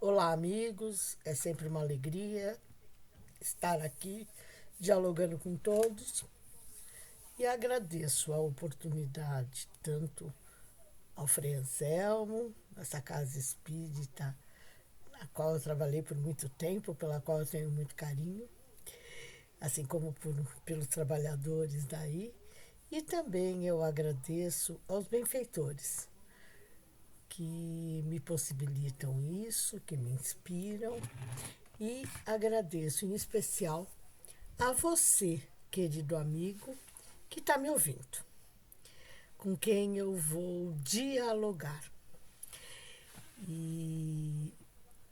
Olá, amigos. É sempre uma alegria estar aqui dialogando com todos e agradeço a oportunidade tanto ao Frei Anselmo, essa casa espírita, na qual eu trabalhei por muito tempo, pela qual eu tenho muito carinho, assim como pelos trabalhadores daí. E também eu agradeço aos benfeitores que me possibilitam isso, que me inspiram. E agradeço em especial a você, querido amigo, que está me ouvindo, com quem eu vou dialogar. E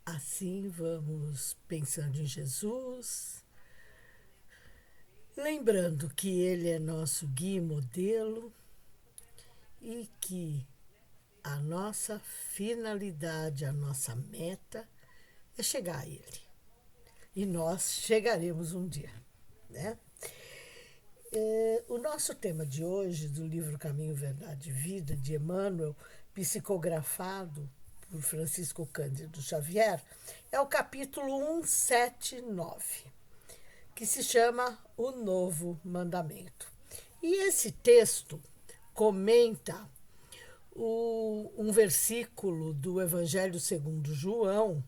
assim vamos pensando em Jesus, lembrando que Ele é nosso guia e modelo e que a nossa finalidade, a nossa meta é chegar a Ele. E nós chegaremos um dia, né? O nosso tema de hoje, do livro Caminho, Verdade e Vida, de Emmanuel, psicografado por Francisco Cândido Xavier, é o capítulo 179, que se chama O Novo Mandamento. E esse texto comenta um versículo do Evangelho segundo João,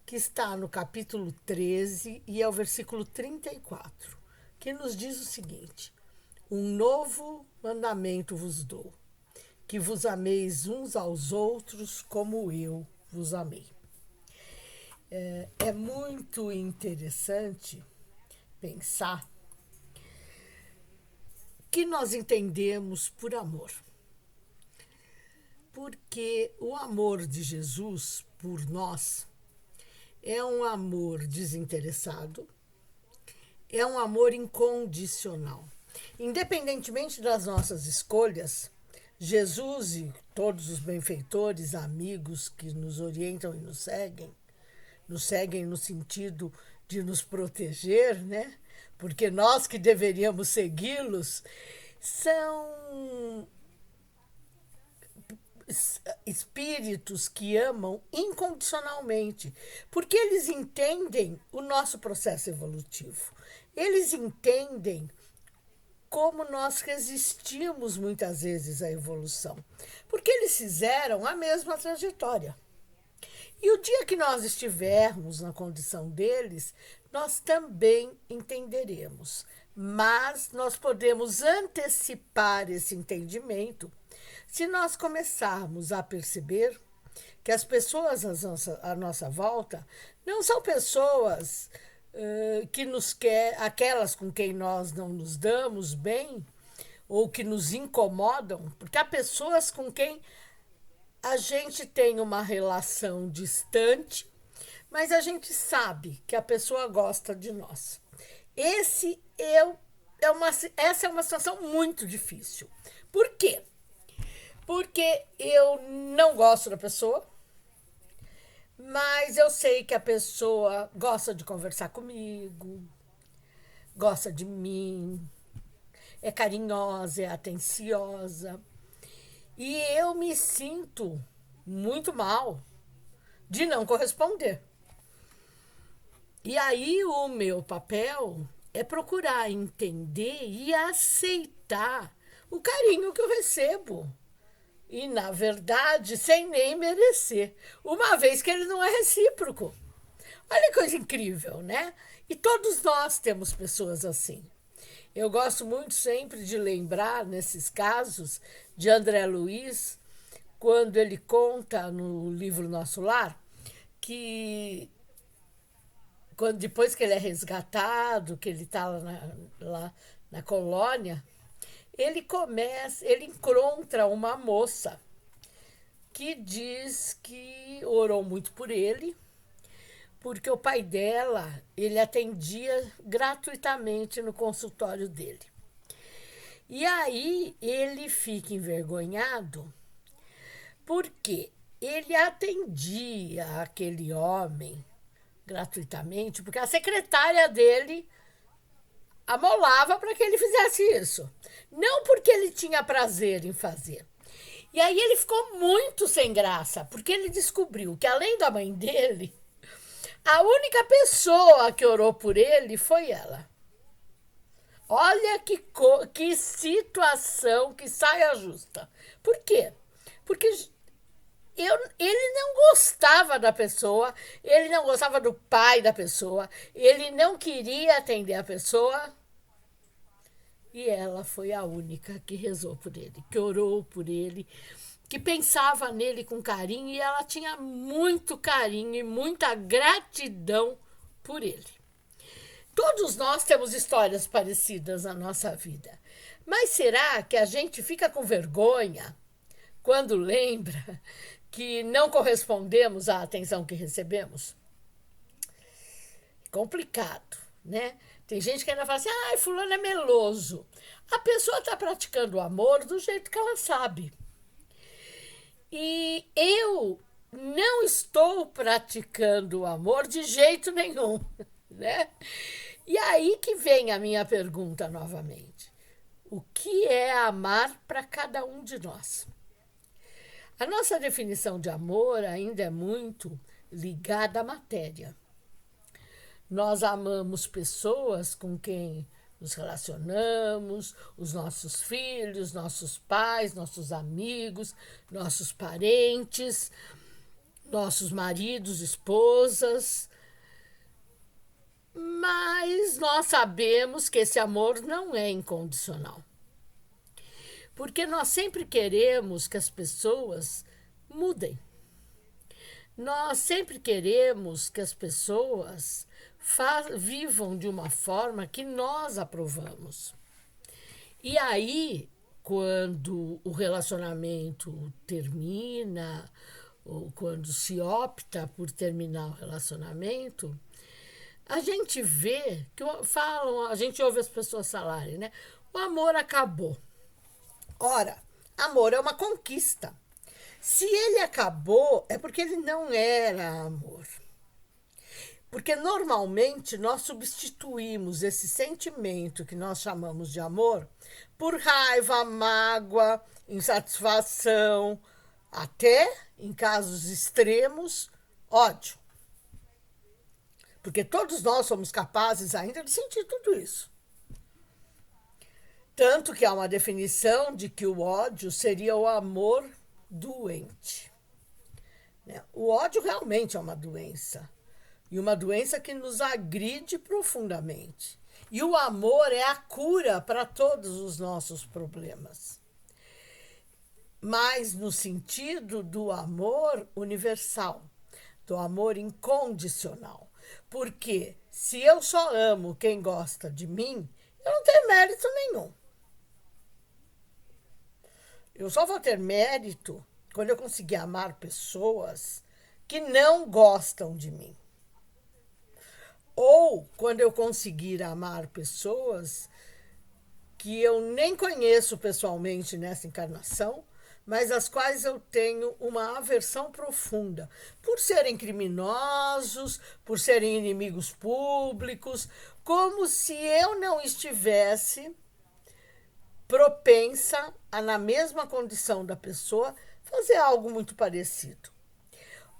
que está no capítulo 13 e é o versículo 34, que nos diz o seguinte: um novo mandamento vos dou, que vos ameis uns aos outros como eu vos amei. É muito interessante pensar que nós entendemos por amor. Porque o amor de Jesus por nós é um amor desinteressado, é um amor incondicional. Independentemente das nossas escolhas, Jesus e todos os benfeitores, amigos que nos orientam e nos seguem no sentido de nos proteger, né? Porque nós que deveríamos segui-los, são espíritos que amam incondicionalmente, porque eles entendem o nosso processo evolutivo. Eles entendem como nós resistimos muitas vezes à evolução, porque eles fizeram a mesma trajetória. E o dia que nós estivermos na condição deles, nós também entenderemos. Mas nós podemos antecipar esse entendimento se nós começarmos a perceber que as pessoas à nossa volta não são pessoas que nos quer, aquelas com quem nós não nos damos bem ou que nos incomodam, porque há pessoas com quem a gente tem uma relação distante, mas a gente sabe que a pessoa gosta de nós. Esse essa é uma situação muito difícil. Por quê? Porque eu não gosto da pessoa, mas eu sei que a pessoa gosta de conversar comigo, gosta de mim, é carinhosa, é atenciosa. E eu me sinto muito mal de não corresponder. E aí o meu papel é procurar entender e aceitar o carinho que eu recebo. E, na verdade, sem nem merecer, uma vez que ele não é recíproco. Olha que coisa incrível, né? E todos nós temos pessoas assim. Eu gosto muito sempre de lembrar, nesses casos, de André Luiz, quando ele conta no livro Nosso Lar, que depois que ele é resgatado, que ele está lá na colônia, ele encontra uma moça que diz que orou muito por ele, porque o pai dela, ele atendia gratuitamente no consultório dele. E aí ele fica envergonhado porque ele atendia aquele homem gratuitamente, porque a secretária dele amolava para que ele fizesse isso. Não porque ele tinha prazer em fazer. E aí ele ficou muito sem graça, porque ele descobriu que além da mãe dele, a única pessoa que orou por ele foi ela. Olha que situação, que saia justa. Por quê? Porque ele não gostava da pessoa, ele não gostava do pai da pessoa, ele não queria atender a pessoa. E ela foi a única que rezou por ele, que orou por ele, que pensava nele com carinho, e ela tinha muito carinho e muita gratidão por ele. Todos nós temos histórias parecidas na nossa vida. Mas será que a gente fica com vergonha quando lembra que não correspondemos à atenção que recebemos? Complicado, né? Tem gente que ainda fala assim, ah, fulano é meloso. A pessoa está praticando o amor do jeito que ela sabe. E eu não estou praticando o amor de jeito nenhum, né? E aí que vem a minha pergunta novamente. O que é amar para cada um de nós? A nossa definição de amor ainda é muito ligada à matéria. Nós amamos pessoas com quem nos relacionamos, os nossos filhos, nossos pais, nossos amigos, nossos parentes, nossos maridos, esposas. Mas nós sabemos que esse amor não é incondicional. Porque nós sempre queremos que as pessoas mudem. Nós sempre queremos que as pessoas vivam de uma forma que nós aprovamos. E aí, quando o relacionamento termina, ou quando se opta por terminar o relacionamento, a gente vê que falam, a gente ouve as pessoas falarem, né? O amor acabou. Ora, amor é uma conquista. Se ele acabou, é porque ele não era amor. Porque normalmente nós substituímos esse sentimento que nós chamamos de amor por raiva, mágoa, insatisfação, até, em casos extremos, ódio. Porque todos nós somos capazes ainda de sentir tudo isso. Tanto que há uma definição de que o ódio seria o amor doente. O ódio realmente é uma doença. E uma doença que nos agride profundamente. E o amor é a cura para todos os nossos problemas. Mas no sentido do amor universal, do amor incondicional. Porque se eu só amo quem gosta de mim, eu não tenho mérito nenhum. Eu só vou ter mérito quando eu conseguir amar pessoas que não gostam de mim. Ou quando eu conseguir amar pessoas que eu nem conheço pessoalmente nessa encarnação, mas às quais eu tenho uma aversão profunda, por serem criminosos, por serem inimigos públicos, como se eu não estivesse propensa a, na mesma condição da pessoa, fazer algo muito parecido.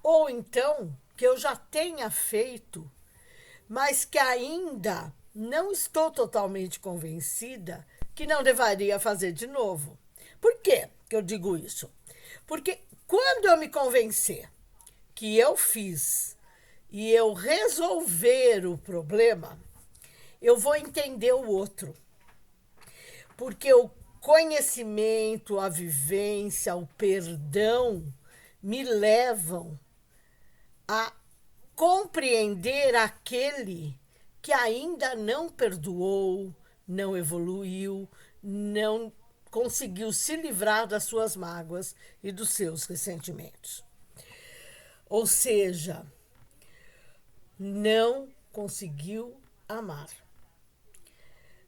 Ou então, que eu já tenha feito, mas que ainda não estou totalmente convencida que não deveria fazer de novo. Por quê que eu digo isso? Porque quando eu me convencer que eu fiz e eu resolver o problema, eu vou entender o outro. Porque o conhecimento, a vivência, o perdão me levam a compreender aquele que ainda não perdoou, não evoluiu, não conseguiu se livrar das suas mágoas e dos seus ressentimentos. Ou seja, não conseguiu amar.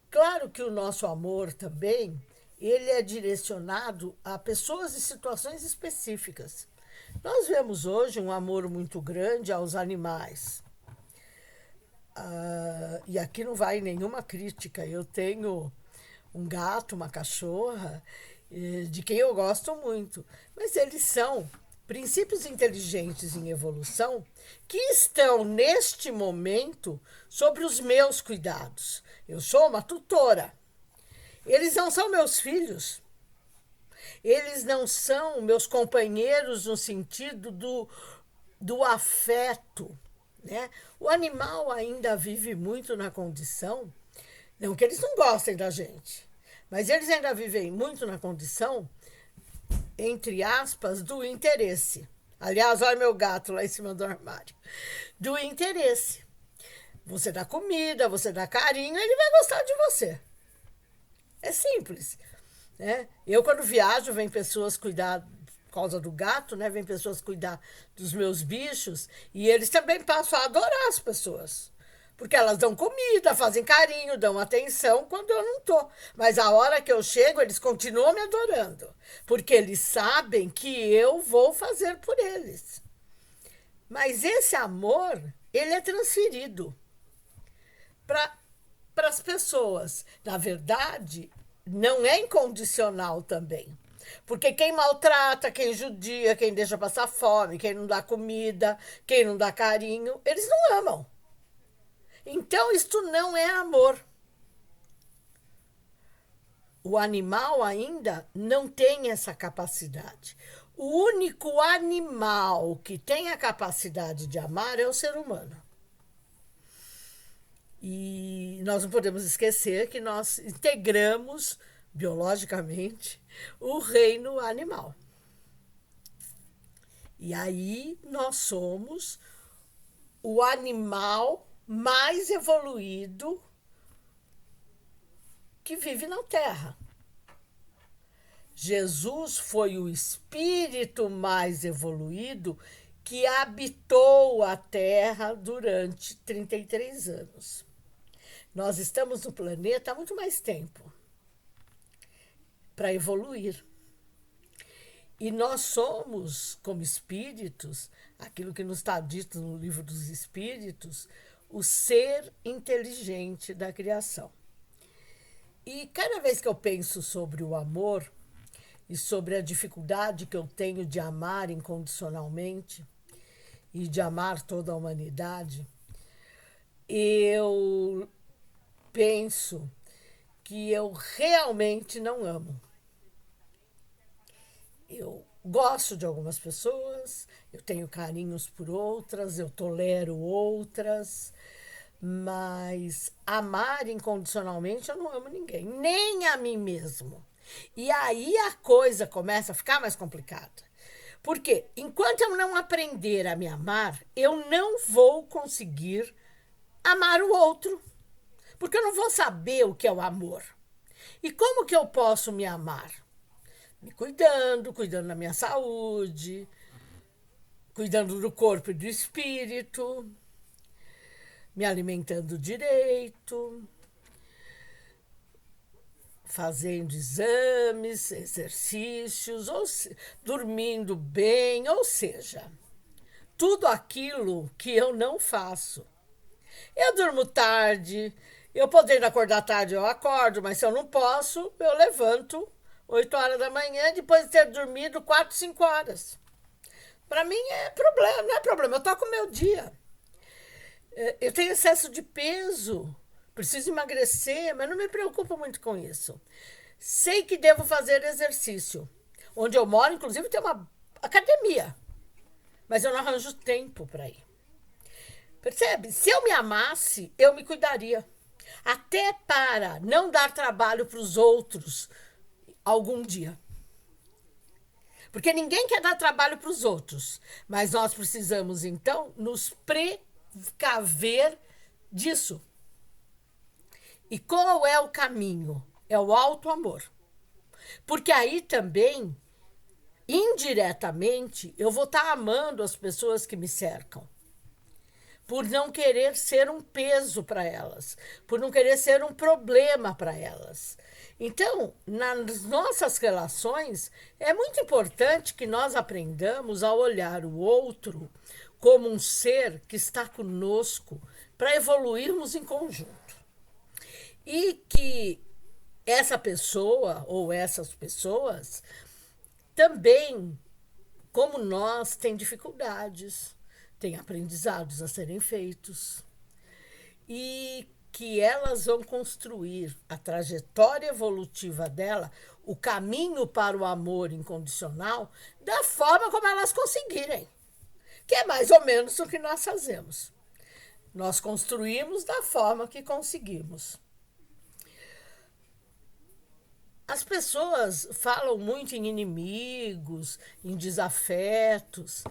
Claro que o nosso amor também, ele é direcionado a pessoas e situações específicas. Nós vemos hoje um amor muito grande aos animais. E aqui não vai nenhuma crítica. Eu tenho um gato, uma cachorra, de quem eu gosto muito. Mas eles são princípios inteligentes em evolução que estão, neste momento, sobre os meus cuidados. Eu sou uma tutora. Eles não são meus filhos. Eles não são meus companheiros no sentido do afeto, né? O animal ainda vive muito na condição, não que eles não gostem da gente, mas eles ainda vivem muito na condição, entre aspas, do interesse. Aliás, olha meu gato lá em cima do armário. Do interesse. Você dá comida, você dá carinho, ele vai gostar de você. É simples. Né? Eu, quando viajo, vem pessoas cuidar, por causa do gato, né? Vem pessoas cuidar dos meus bichos e eles também passam a adorar as pessoas. Porque elas dão comida, fazem carinho, dão atenção quando eu não tô. Mas a hora que eu chego, eles continuam me adorando. Porque eles sabem que eu vou fazer por eles. Mas esse amor, ele é transferido para as pessoas. Na verdade, não é incondicional também. Porque quem maltrata, quem judia, quem deixa passar fome, quem não dá comida, quem não dá carinho, eles não amam. Então, isto não é amor. O animal ainda não tem essa capacidade. O único animal que tem a capacidade de amar é o ser humano. E nós não podemos esquecer que nós integramos biologicamente o reino animal. E aí nós somos o animal mais evoluído que vive na Terra. Jesus foi o espírito mais evoluído que habitou a Terra durante 33 anos. Nós estamos no planeta há muito mais tempo para evoluir. E nós somos, como espíritos, aquilo que nos está dito no livro dos Espíritos, o ser inteligente da criação. E cada vez que eu penso sobre o amor e sobre a dificuldade que eu tenho de amar incondicionalmente e de amar toda a humanidade, eu penso que eu realmente não amo. Eu gosto de algumas pessoas, eu tenho carinhos por outras, eu tolero outras, mas amar incondicionalmente eu não amo ninguém, nem a mim mesmo. E aí a coisa começa a ficar mais complicada. Porque enquanto eu não aprender a me amar, eu não vou conseguir amar o outro. Porque eu não vou saber o que é o amor. E como que eu posso me amar? Me cuidando da minha saúde, cuidando do corpo e do espírito, me alimentando direito, fazendo exames, exercícios, dormindo bem, ou seja, tudo aquilo que eu não faço. Eu durmo tarde, eu podendo acordar tarde, eu acordo, mas se eu não posso, eu levanto 8 horas da manhã, depois de ter dormido 4, 5 horas. Para mim é problema, não é problema, eu toco o meu dia. Eu tenho excesso de peso, preciso emagrecer, mas não me preocupo muito com isso. Sei que devo fazer exercício. Onde eu moro, inclusive, tem uma academia, mas eu não arranjo tempo para ir. Percebe? Se eu me amasse, eu me cuidaria. Até para não dar trabalho para os outros algum dia. Porque ninguém quer dar trabalho para os outros. Mas nós precisamos, então, nos precaver disso. E qual é o caminho? É o auto-amor. Porque aí também, indiretamente, eu vou estar amando as pessoas que me cercam. Por não querer ser um peso para elas, por não querer ser um problema para elas. Então, nas nossas relações, é muito importante que nós aprendamos a olhar o outro como um ser que está conosco para evoluirmos em conjunto. E que essa pessoa ou essas pessoas também, como nós, têm dificuldades, têm aprendizados a serem feitos e que elas vão construir a trajetória evolutiva dela, o caminho para o amor incondicional, da forma como elas conseguirem, que é mais ou menos o que nós fazemos. Nós construímos da forma que conseguimos. As pessoas falam muito em inimigos, em desafetos,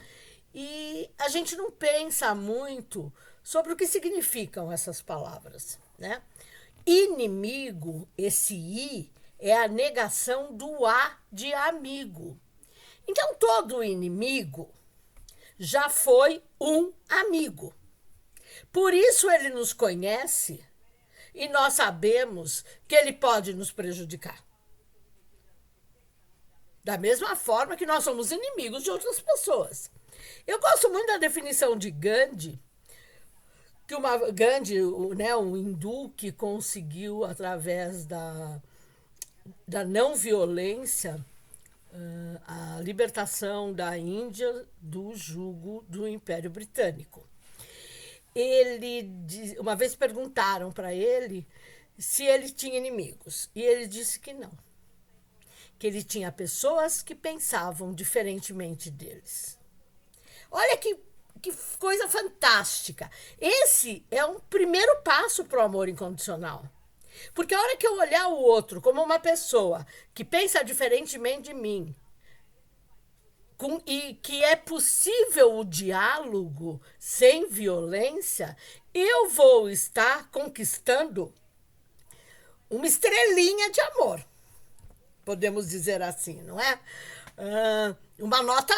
e a gente não pensa muito sobre o que significam essas palavras, né? Inimigo, esse I, é a negação do A de amigo. Então, todo inimigo já foi um amigo. Por isso ele nos conhece e nós sabemos que ele pode nos prejudicar. Da mesma forma que nós somos inimigos de outras pessoas. Eu gosto muito da definição de Gandhi, que Gandhi, né, um hindu que conseguiu, através da não violência, a libertação da Índia do jugo do Império Britânico. Uma vez perguntaram para ele se ele tinha inimigos, e ele disse que não. Que ele tinha pessoas que pensavam diferentemente deles. Olha que coisa fantástica. Esse é um primeiro passo para o amor incondicional. Porque a hora que eu olhar o outro como uma pessoa que pensa diferentemente de mim, e que é possível o diálogo sem violência, eu vou estar conquistando uma estrelinha de amor. Podemos dizer assim, não é? Uma nota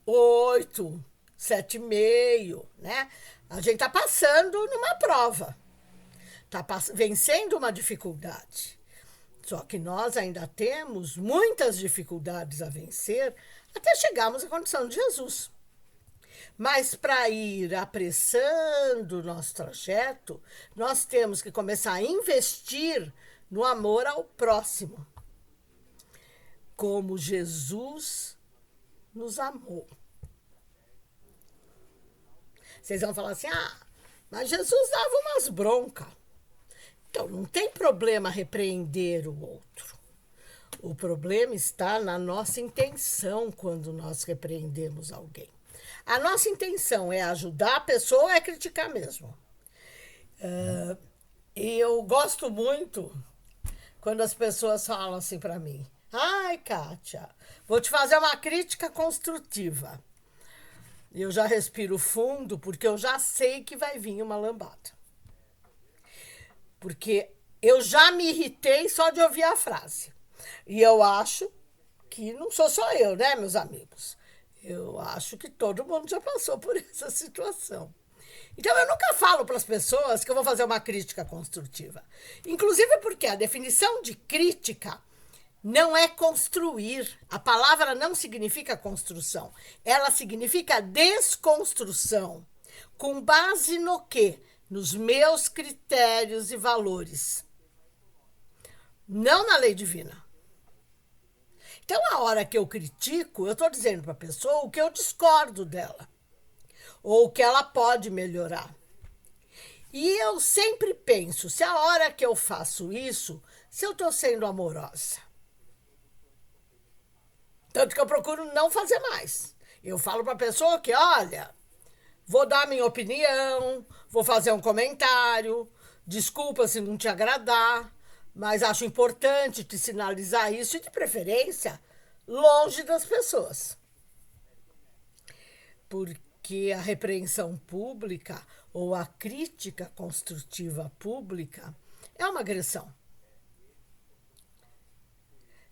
8, 7,5, né? A gente está passando numa prova, está vencendo uma dificuldade. Só que nós ainda temos muitas dificuldades a vencer até chegarmos à condição de Jesus. Mas para ir apressando o nosso trajeto, nós temos que começar a investir no amor ao próximo, como Jesus nos amou. Vocês vão falar assim, mas Jesus dava umas broncas. Então, não tem problema repreender o outro. O problema está na nossa intenção quando nós repreendemos alguém. A nossa intenção é ajudar a pessoa ou é criticar mesmo? Eu gosto muito quando as pessoas falam assim para mim, ai, Kátia, vou te fazer uma crítica construtiva. Eu já respiro fundo porque eu já sei que vai vir uma lambada. Porque eu já me irritei só de ouvir a frase. E eu acho que não sou só eu, né, meus amigos? Eu acho que todo mundo já passou por essa situação. Então, eu nunca falo para as pessoas que eu vou fazer uma crítica construtiva. Inclusive porque a definição de crítica não é construir. A palavra não significa construção. Ela significa desconstrução. Com base no quê? Nos meus critérios e valores. Não na lei divina. Então, a hora que eu critico, eu estou dizendo para a pessoa o que eu discordo dela. Ou o que ela pode melhorar. E eu sempre penso, se a hora que eu faço isso, se eu estou sendo amorosa. Tanto que eu procuro não fazer mais. Eu falo para a pessoa que, olha, vou dar minha opinião, vou fazer um comentário, desculpa se não te agradar, mas acho importante te sinalizar isso e, de preferência, longe das pessoas. Porque a repreensão pública ou a crítica construtiva pública é uma agressão.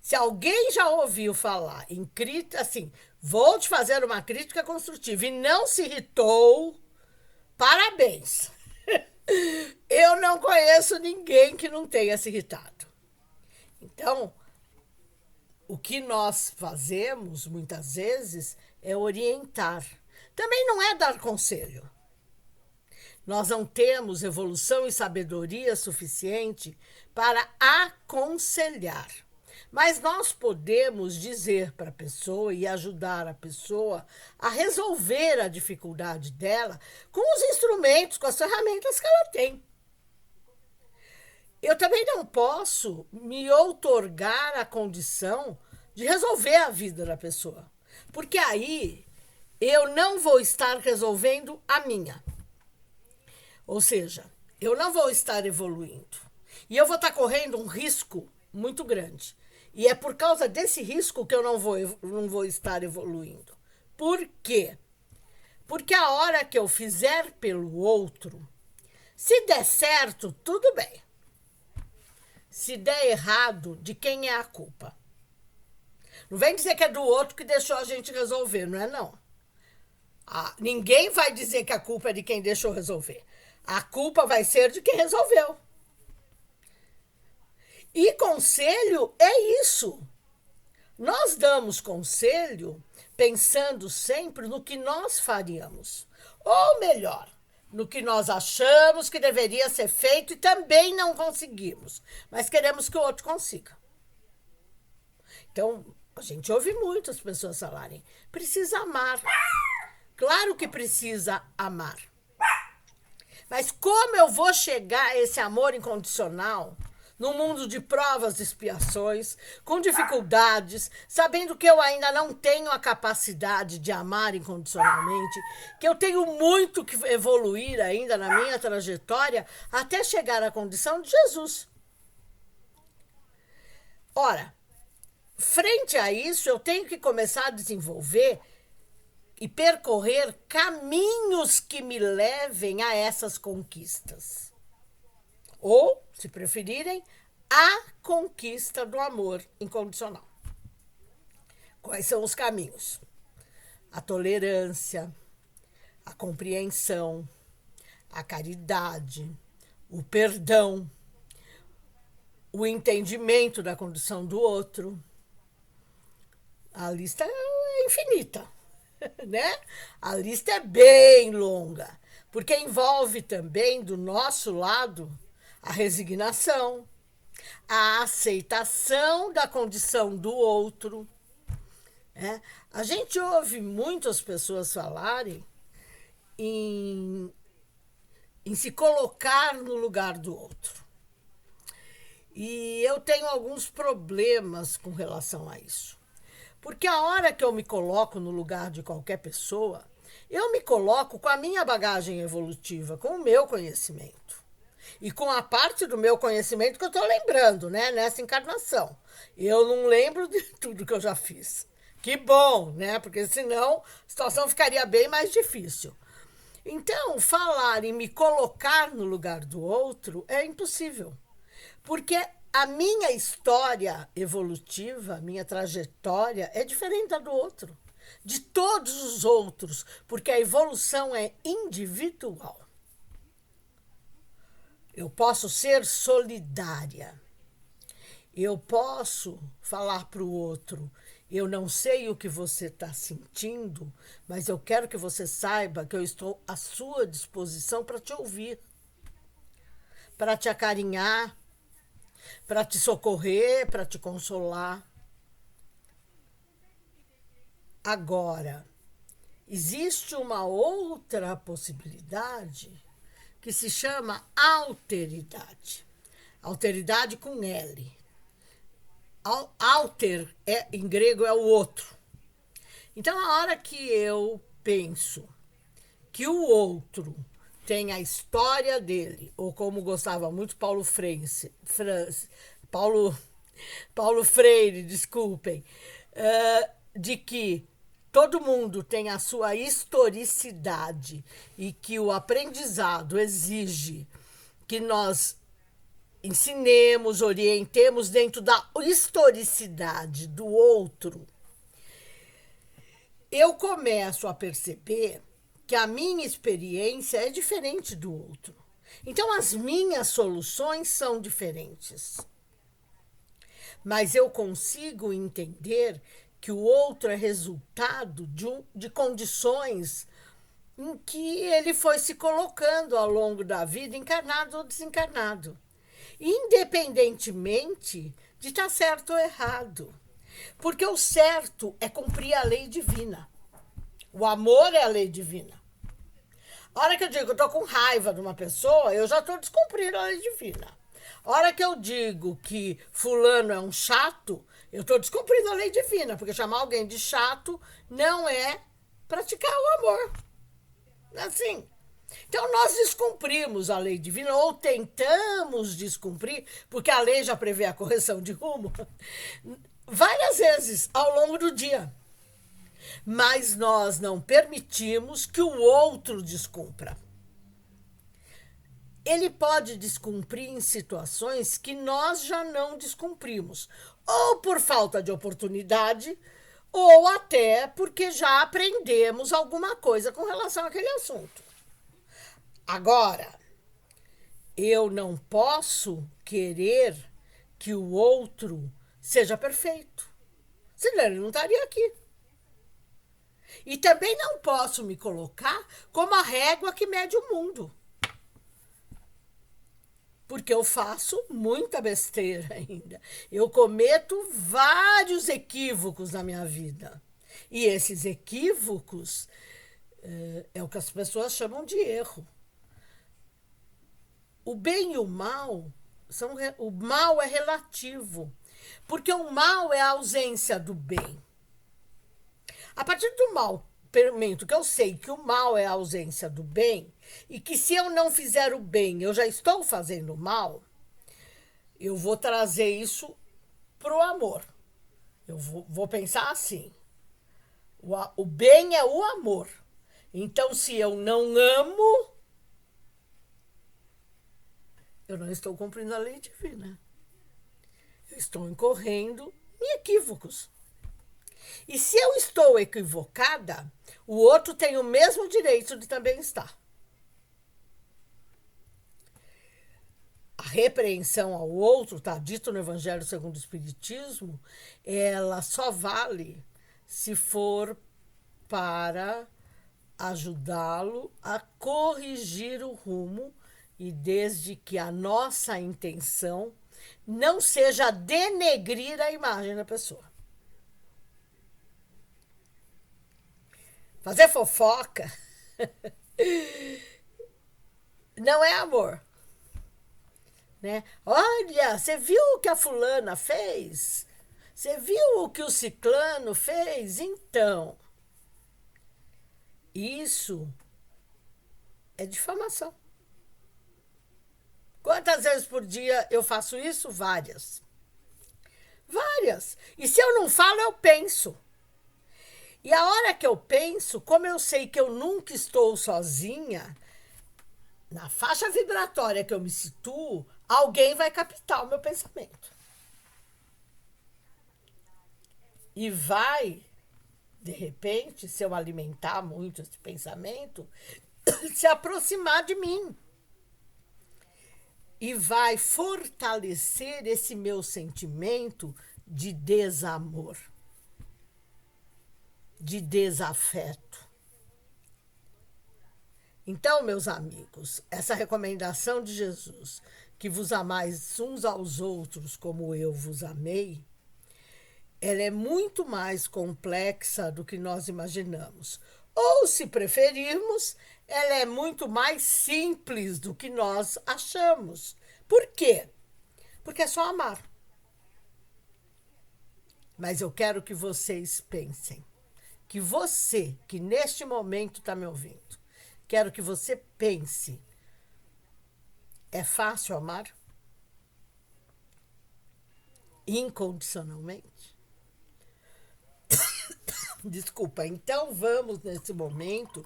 Se alguém já ouviu falar em crítica, assim, vou te fazer uma crítica construtiva e não se irritou, parabéns. Eu não conheço ninguém que não tenha se irritado. Então, o que nós fazemos, muitas vezes, é orientar. Também não é dar conselho. Nós não temos evolução e sabedoria suficiente para aconselhar. Mas nós podemos dizer para a pessoa e ajudar a pessoa a resolver a dificuldade dela com os instrumentos, com as ferramentas que ela tem. Eu também não posso me outorgar a condição de resolver a vida da pessoa, porque aí eu não vou estar resolvendo a minha. Ou seja, eu não vou estar evoluindo. E eu vou estar correndo um risco muito grande. E é por causa desse risco que eu não vou estar evoluindo. Por quê? Porque a hora que eu fizer pelo outro, se der certo, tudo bem. Se der errado, de quem é a culpa? Não vem dizer que é do outro que deixou a gente resolver, não é não. Ninguém vai dizer que a culpa é de quem deixou resolver. A culpa vai ser de quem resolveu. E conselho é isso. Nós damos conselho pensando sempre no que nós faríamos. Ou melhor, no que nós achamos que deveria ser feito e também não conseguimos. Mas queremos que o outro consiga. Então, a gente ouve muito as pessoas falarem: precisa amar. Claro que precisa amar. Mas como eu vou chegar a esse amor incondicional num mundo de provas e expiações, com dificuldades, sabendo que eu ainda não tenho a capacidade de amar incondicionalmente, que eu tenho muito que evoluir ainda na minha trajetória até chegar à condição de Jesus? Ora, frente a isso, eu tenho que começar a desenvolver e percorrer caminhos que me levem a essas conquistas. Ou, se preferirem, a conquista do amor incondicional. Quais são os caminhos? A tolerância, a compreensão, a caridade, o perdão, o entendimento da condição do outro. A lista é infinita, né? A lista é bem longa, porque envolve também, do nosso lado, a resignação, a aceitação da condição do outro. A gente ouve muitas pessoas falarem em se colocar no lugar do outro. E eu tenho alguns problemas com relação a isso. Porque a hora que eu me coloco no lugar de qualquer pessoa, eu me coloco com a minha bagagem evolutiva, com o meu conhecimento. E com a parte do meu conhecimento que eu estou lembrando, né, nessa encarnação. Eu não lembro de tudo que eu já fiz. Que bom, né? Porque senão a situação ficaria bem mais difícil. Então, falar e me colocar no lugar do outro é impossível. Porque a minha história evolutiva, a minha trajetória é diferente da do outro. De todos os outros, porque a evolução é individual. Eu posso ser solidária. Eu posso falar para o outro: eu não sei o que você está sentindo, mas eu quero que você saiba que eu estou à sua disposição para te ouvir, para te acarinhar, para te socorrer, para te consolar. Agora, existe uma outra possibilidade que se chama alteridade. Alteridade com L. Alter, em grego, é o outro. Então, a hora que eu penso que o outro tem a história dele, ou como gostava muito Paulo Freire, desculpem, de que todo mundo tem a sua historicidade e que o aprendizado exige que nós ensinemos, orientemos dentro da historicidade do outro, eu começo a perceber que a minha experiência é diferente do outro. Então, as minhas soluções são diferentes. Mas eu consigo entender que o outro é resultado de condições em que ele foi se colocando ao longo da vida, encarnado ou desencarnado, independentemente de estar certo ou errado. Porque o certo é cumprir a lei divina. O amor é a lei divina. A hora que eu digo que eu estou com raiva de uma pessoa, eu já estou descumprindo a lei divina. A hora que eu digo que fulano é um chato, eu estou descumprindo a lei divina, porque chamar alguém de chato não é praticar o amor. Assim. Então, nós descumprimos a lei divina, ou tentamos descumprir, porque a lei já prevê a correção de rumo, várias vezes ao longo do dia. Mas nós não permitimos que o outro descumpra. Ele pode descumprir em situações que nós já não descumprimos, ou por falta de oportunidade, ou até porque já aprendemos alguma coisa com relação àquele assunto. Agora, eu não posso querer que o outro seja perfeito, senão ele não estaria aqui. E também não posso me colocar como a régua que mede o mundo. Porque eu faço muita besteira ainda. Eu cometo vários equívocos na minha vida. E esses equívocos é o que as pessoas chamam de erro. O bem e o mal o mal é relativo. Porque o mal é a ausência do bem. A partir do momento que eu sei que o mal é a ausência do bem, e que se eu não fizer o bem, eu já estou fazendo o mal, eu vou trazer isso para o amor. Eu vou pensar assim: o bem é o amor. Então, se eu não amo, eu não estou cumprindo a lei divina. Eu estou incorrendo em equívocos. E se eu estou equivocada, o outro tem o mesmo direito de também estar. A repreensão ao outro, está dito no Evangelho segundo o Espiritismo, ela só vale se for para ajudá-lo a corrigir o rumo, e desde que a nossa intenção não seja denegrir a imagem da pessoa. Fazer fofoca não é amor. Né? Olha, você viu o que a fulana fez? Você viu o que o ciclano fez? Então, isso é difamação. Quantas vezes por dia eu faço isso? Várias. Várias. E se eu não falo, eu penso. E a hora que eu penso, como eu sei que eu nunca estou sozinha, na faixa vibratória que eu me situo, alguém vai captar o meu pensamento. E vai, de repente, se eu alimentar muito esse pensamento, se aproximar de mim. E vai fortalecer esse meu sentimento de desamor, de desafeto. Então, meus amigos, essa recomendação de Jesus, que vos amais uns aos outros como eu vos amei, ela é muito mais complexa do que nós imaginamos. Ou, se preferirmos, ela é muito mais simples do que nós achamos. Por quê? Porque é só amar. Mas eu quero que vocês pensem, que você, que neste momento está me ouvindo, quero que você pense: é fácil amar? Incondicionalmente? Desculpa, então vamos nesse momento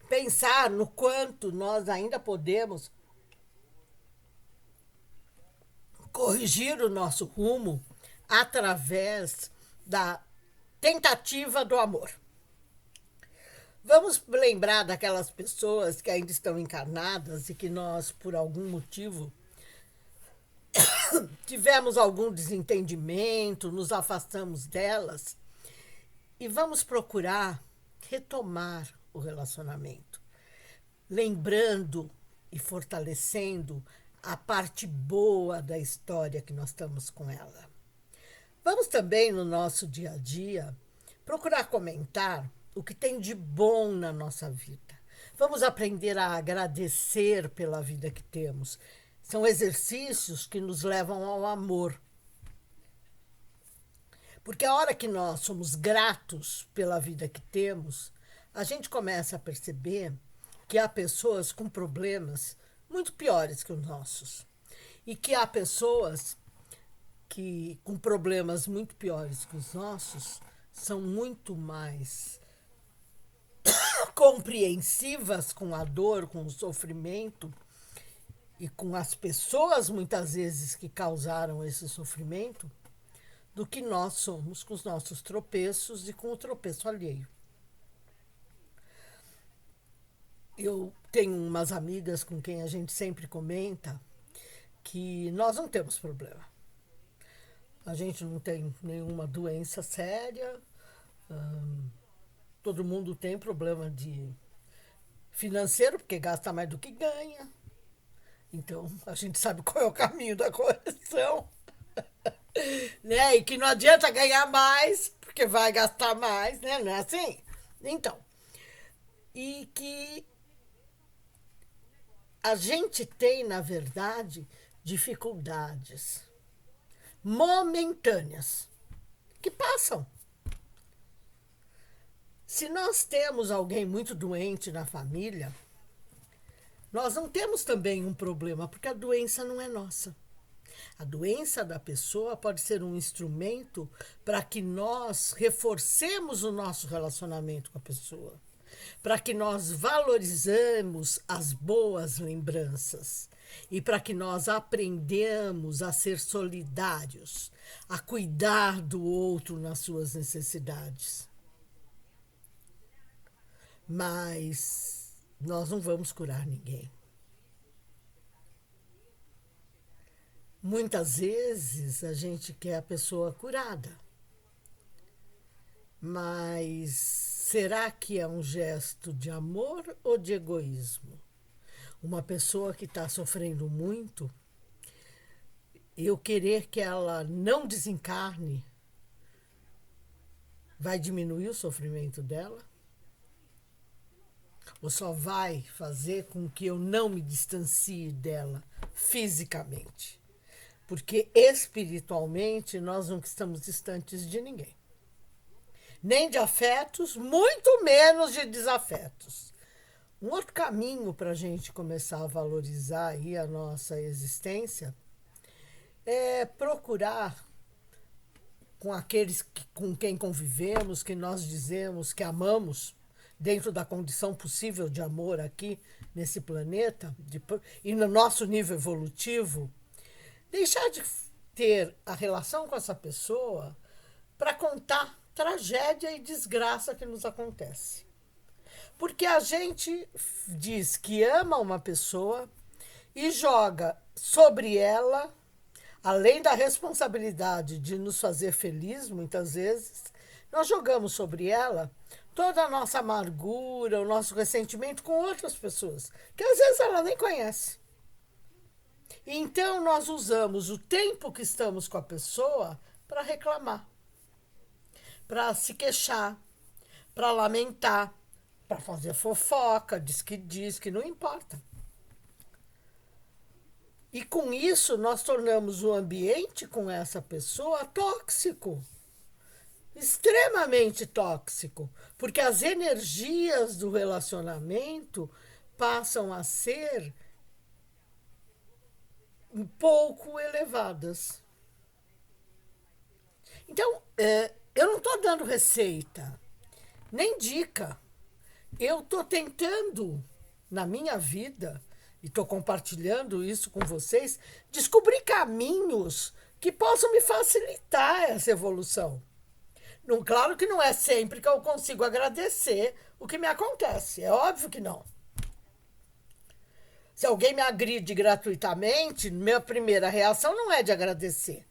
pensar no quanto nós ainda podemos corrigir o nosso rumo através da tentativa do amor. Vamos lembrar daquelas pessoas que ainda estão encarnadas e que nós, por algum motivo, tivemos algum desentendimento, nos afastamos delas, e vamos procurar retomar o relacionamento, lembrando e fortalecendo a parte boa da história que nós estamos com ela. Vamos também, no nosso dia a dia, procurar comentar o que tem de bom na nossa vida. Vamos aprender a agradecer pela vida que temos. São exercícios que nos levam ao amor. Porque a hora que nós somos gratos pela vida que temos, a gente começa a perceber que há pessoas com problemas muito piores que os nossos. E que há pessoas que, com problemas muito piores que os nossos, são muito mais compreensivas com a dor, com o sofrimento e com as pessoas, muitas vezes, que causaram esse sofrimento, do que nós somos com os nossos tropeços e com o tropeço alheio. Eu tenho umas amigas com quem a gente sempre comenta que nós não temos problema. A gente não tem nenhuma doença séria, todo mundo tem problema de financeiro, porque gasta mais do que ganha. Então, a gente sabe qual é o caminho da correção. Né? E que não adianta ganhar mais, porque vai gastar mais, né? Não é assim? Então, e que a gente tem, na verdade, dificuldades momentâneas que passam. Se nós temos alguém muito doente na família, nós não temos também um problema, porque a doença não é nossa. A doença da pessoa pode ser um instrumento para que nós reforcemos o nosso relacionamento com a pessoa, para que nós valorizemos as boas lembranças e para que nós aprendamos a ser solidários, a cuidar do outro nas suas necessidades. Mas nós não vamos curar ninguém. Muitas vezes a gente quer a pessoa curada, mas será que é um gesto de amor ou de egoísmo? Uma pessoa que está sofrendo muito, eu querer que ela não desencarne, vai diminuir o sofrimento dela? Ou só vai fazer com que eu não me distancie dela fisicamente? Porque espiritualmente nós não estamos distantes de ninguém. Nem de afetos, muito menos de desafetos. Um outro caminho para a gente começar a valorizar aí a nossa existência é procurar com aqueles com quem convivemos, que nós dizemos que amamos, dentro da condição possível de amor aqui nesse planeta, e no nosso nível evolutivo, deixar de ter a relação com essa pessoa para contar tragédia e desgraça que nos acontece. Porque a gente diz que ama uma pessoa e joga sobre ela, além da responsabilidade de nos fazer feliz, muitas vezes, nós jogamos sobre ela toda a nossa amargura, o nosso ressentimento com outras pessoas, que às vezes ela nem conhece. Então, nós usamos o tempo que estamos com a pessoa para reclamar, para se queixar, para lamentar, para fazer fofoca, diz que, não importa. E com isso, nós tornamos o ambiente com essa pessoa tóxico, extremamente tóxico, porque as energias do relacionamento passam a ser um pouco elevadas. Então, eu não estou dando receita, nem dica. Eu estou tentando, na minha vida, e estou compartilhando isso com vocês, descobrir caminhos que possam me facilitar essa evolução. Não, claro que não é sempre que eu consigo agradecer o que me acontece, é óbvio que não. Se alguém me agride gratuitamente, minha primeira reação não é de agradecer.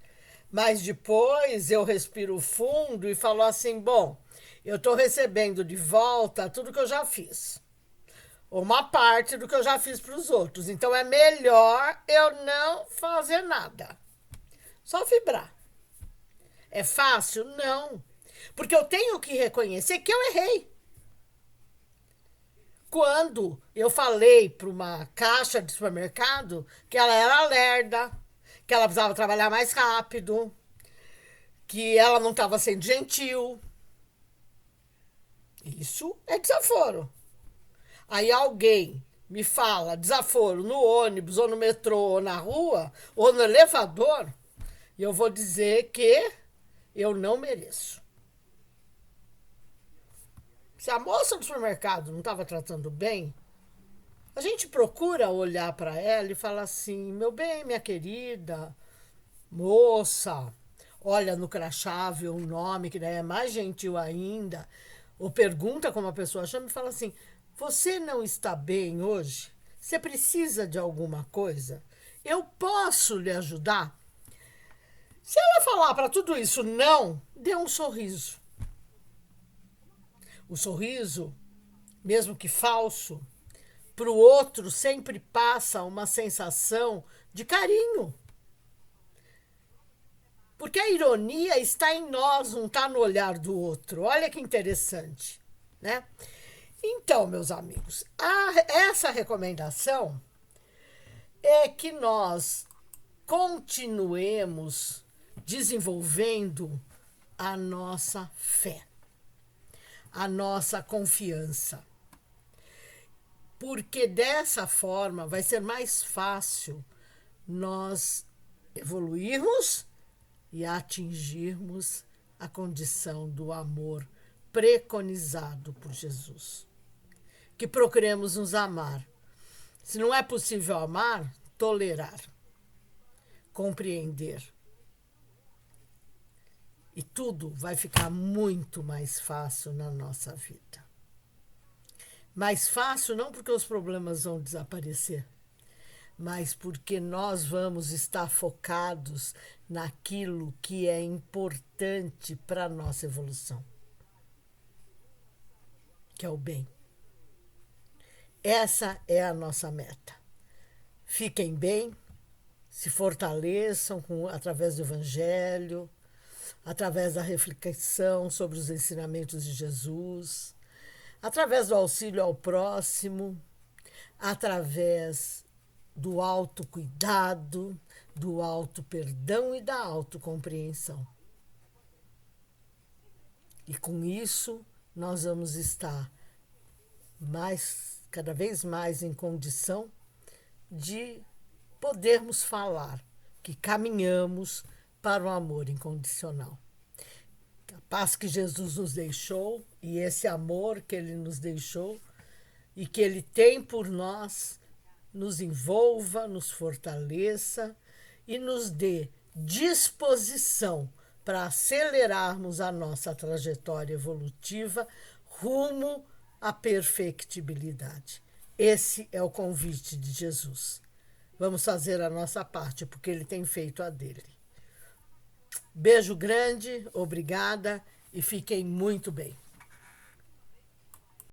Mas depois eu respiro fundo e falo assim, bom, eu estou recebendo de volta tudo que eu já fiz. Uma parte do que eu já fiz para os outros. Então é melhor eu não fazer nada. Só vibrar. É fácil? Não. Porque eu tenho que reconhecer que eu errei. Quando eu falei para uma caixa de supermercado que ela era lerda, que ela precisava trabalhar mais rápido, que ela não estava sendo gentil. Isso é desaforo. Aí alguém me fala desaforo no ônibus, ou no metrô, ou na rua, ou no elevador, e eu vou dizer que eu não mereço. Se a moça do supermercado não estava tratando bem, a gente procura olhar para ela e falar assim: meu bem, minha querida, moça, olha no crachá, vê um nome que daí é mais gentil ainda, ou pergunta como a pessoa chama e fala assim: você não está bem hoje? Você precisa de alguma coisa? Eu posso lhe ajudar? Se ela falar para tudo isso não, dê um sorriso. O sorriso, mesmo que falso, para o outro sempre passa uma sensação de carinho. Porque a ironia está em nós, não está no olhar do outro. Olha que interessante, né? Então, meus amigos, essa recomendação é que nós continuemos desenvolvendo a nossa fé, a nossa confiança. Porque dessa forma vai ser mais fácil nós evoluirmos e atingirmos a condição do amor preconizado por Jesus. Que procuremos nos amar. Se não é possível amar, tolerar, compreender. E tudo vai ficar muito mais fácil na nossa vida. Mais fácil não porque os problemas vão desaparecer, mas porque nós vamos estar focados naquilo que é importante para a nossa evolução, que é o bem. Essa é a nossa meta. Fiquem bem, se fortaleçam através do Evangelho, através da reflexão sobre os ensinamentos de Jesus, através do auxílio ao próximo, através do autocuidado, do autoperdão e da autocompreensão. E com isso, nós vamos estar cada vez mais em condição de podermos falar que caminhamos para o amor incondicional. A paz que Jesus nos deixou e esse amor que Ele nos deixou e que Ele tem por nós, nos envolva, nos fortaleça e nos dê disposição para acelerarmos a nossa trajetória evolutiva rumo à perfectibilidade. Esse é o convite de Jesus. Vamos fazer a nossa parte, porque Ele tem feito a dele. Beijo grande, obrigada e fiquem muito bem.